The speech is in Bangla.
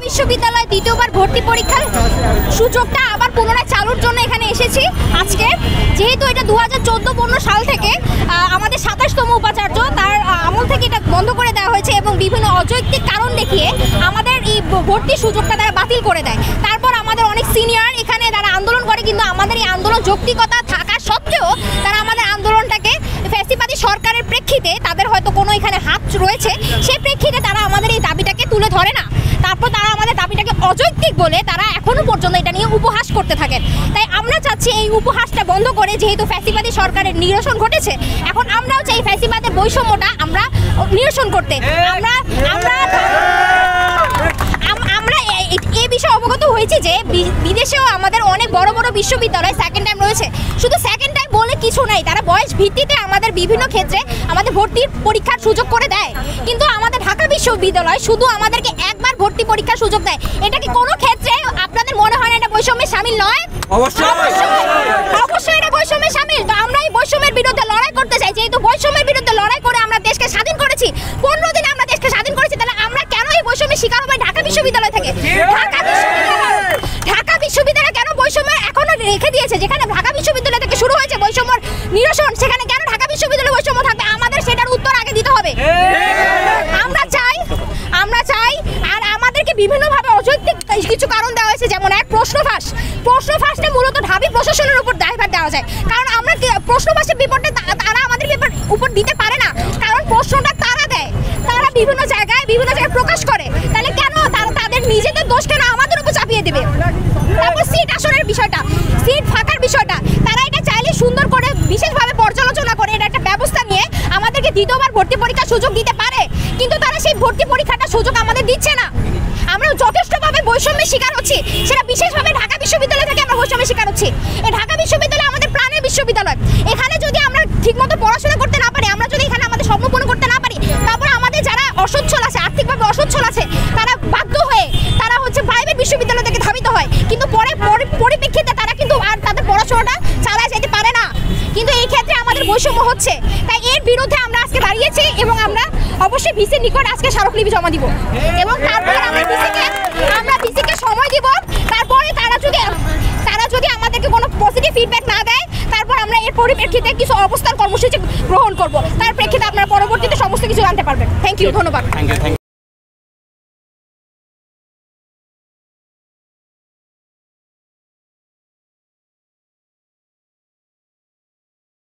বিশ্ববিদ্যালয়ে দ্বিতীয়বার ভর্তি পরীক্ষার সূচকটা আবার পুনরায় চালুর জন্য এখানে এসেছি আজকে। যেহেতু এটা 2014-15 সাল থেকে আমাদের 27তম উপাচার্য তার আমল থেকে এটা বন্ধ করে দেওয়া হয়েছে এবং বিভিন্ন অযৌক্তিক কারণ দেখিয়ে আমাদের এই ভর্তির সুযোগটা তারা বাতিল করে দেয়। তারপর আমাদের অনেক সিনিয়র এখানে তারা আন্দোলন করে, কিন্তু আমাদের এই আন্দোলন যৌক্তিকতা থাকা সত্ত্বেও তারা আমাদের আন্দোলনটাকে ফ্যাসিবাদী সরকারের প্রেক্ষিতে, তাদের হয়তো কোনো এখানে হাত রয়েছে, সেই প্রেক্ষিতে তারা আমাদের এই দাবিটাকে তুলে ধরে না। তারপর তারা আমাদের দাবিটাকে অযৌক্তিক বলে তারা এখনো পর্যন্ত এটা নিয়ে উপহাস করতে থাকেন। তাই আমরা চাচ্ছি এই উপহাসটা বন্ধ করে, যেহেতু ফ্যাসিবাদী সরকারের নিরসন ঘটেছে, এখন আমরাও চাই ফ্যাসিবাদের বৈষম্যটা আমরা নিরসন করতে। আমরা এই বিষয়ে অবগত হয়েছি যে বিদেশেও আমাদের অনেক বড় বড় বিশ্ববিদ্যালয় সেকেন্ড টাইম রয়েছে। শুধু সেকেন্ড টাইম বলে কিছু নাই, তারা বয়স ভিত্তিতে আমাদের বিভিন্ন ক্ষেত্রে আমাদের ভর্তির পরীক্ষার সুযোগ করে দেয়। কিন্তু আমাদের ঢাকা বিশ্ববিদ্যালয় শুধু আমাদেরকে একবার ভর্তি পরীক্ষার সুযোগ দেয়। এটা কি কোনো ক্ষেত্রে আপনাদের মনে হয় না এটা বৈষম্যে শামিল নয়? অবশ্যই এটা বৈষম্যে শামিল। তো আমরা এই বৈষম্যের বিরুদ্ধে লড়াই করতে চাই। যেহেতু বৈষম্যের বিরুদ্ধে লড়াই করে আমরা দেশকে স্বাধীন করেছি, 15 দিনে আমরা দেশকে স্বাধীন করেছি, তাহলে আমরা কেন এই বৈষম্যের শিকার হবো ঢাকা বিশ্ববিদ্যালয় থেকে? ঢাকা বিশ্ববিদ্যালয় কেন বৈষম্য এখনো রেখে দিয়েছে? যেখানে ঢাকা বিশ্ববিদ্যালয় থেকে শুরু হয়েছে বৈষম্যের নিরসন, সেখানে কেন ঢাকা বিশ্ববিদ্যালয় বৈষম্য থাকবে? আমাদের সেটার উত্তর আগে দিতে হবে। আমরা চাই। আর আমাদেরকে বিভিন্নভাবে অযৌক্তিক কিছু কারণ দেওয়া হয়েছে, যেমন এক প্রশ্ন ফাঁসটা মূলত ঢাবি প্রশাসনের উপর দায়ভার দেওয়া যায়। কারণ আমরা প্রশ্ন ফাঁসের বিপরীতে তারা আমাদের উপর দিতে পারে না, কারণ প্রশ্নটা তারা দেয়, তারা বিভিন্ন জায়গায় প্রকাশ করে। তাহলে কেন তাদের নিজেদের দোষ কেন আমাদের উপর চাপিয়ে দেবে? তারপর সিট আসনের বিষয়টা, সিট ফাঁকার বিষয়টা, তারা এটা চাইলে সুন্দর করে বিশেষভাবে পর্যালোচনা করে এটা একটা ব্যবস্থা নিয়ে আমাদেরকে দ্বিতীয়বার ভর্তি পরীক্ষার সুযোগ দিতে পারে। কিন্তু তারা সেই ভর্তি পরীক্ষাটা সুযোগ আমাদের দিচ্ছে না। আমরা যথেষ্টভাবে বৈষম্যের শিকার হচ্ছি, সেটা বিশেষভাবে ঢাকা বিশ্ববিদ্যালয় থেকে আমরা বৈষম্যের শিকার হচ্ছি। এই ঢাকা বিশ্ববিদ্যালয় আমাদের প্রাণের বিশ্ববিদ্যালয়। এখানে যদি আমরা ঠিকমতো পড়াশোনা করতে না পারি, আমরা যদি এখানে আমাদের স্বপ্ন পূরণ করতে না পারি, তারপর আমাদের যারা অসচ্ছল আছে, আর্থিকভাবে অসচ্ছল আছে, তারা বাধ্য হয়ে তারা প্রাইভেট বিশ্ববিদ্যালয় থেকে ধাবিত হয়। কিন্তু পরিপ্রেক্ষিতে তারা কিন্তু আর তাদের পড়াশোনাটা চালায় যেতে পারে না। কিন্তু এই ক্ষেত্রে আমাদের বৈষম্য হচ্ছে। তাই এর বিরুদ্ধে আমরা আজকে দাঁড়িয়েছি এবং আমরা অবশ্যই ভিসির নিকট আজকে স্মারকলিপি জমা দিব এবং তারপর আমরা ভিসিকে সময় দিব। তারপরে তারা যদি আমাদেরকে কোনো পজিটিভ ফিডব্যাক না দেয়, তারপর আমরা এর পরিপ্রেক্ষিতে কিছু অবস্থান কর্মসূচি গ্রহণ করব। তার প্রেক্ষিতে আপনারা পরবর্তীতে সমস্ত কিছু জানতে পারবেন। থ্যাংক ইউ, ধন্যবাদ।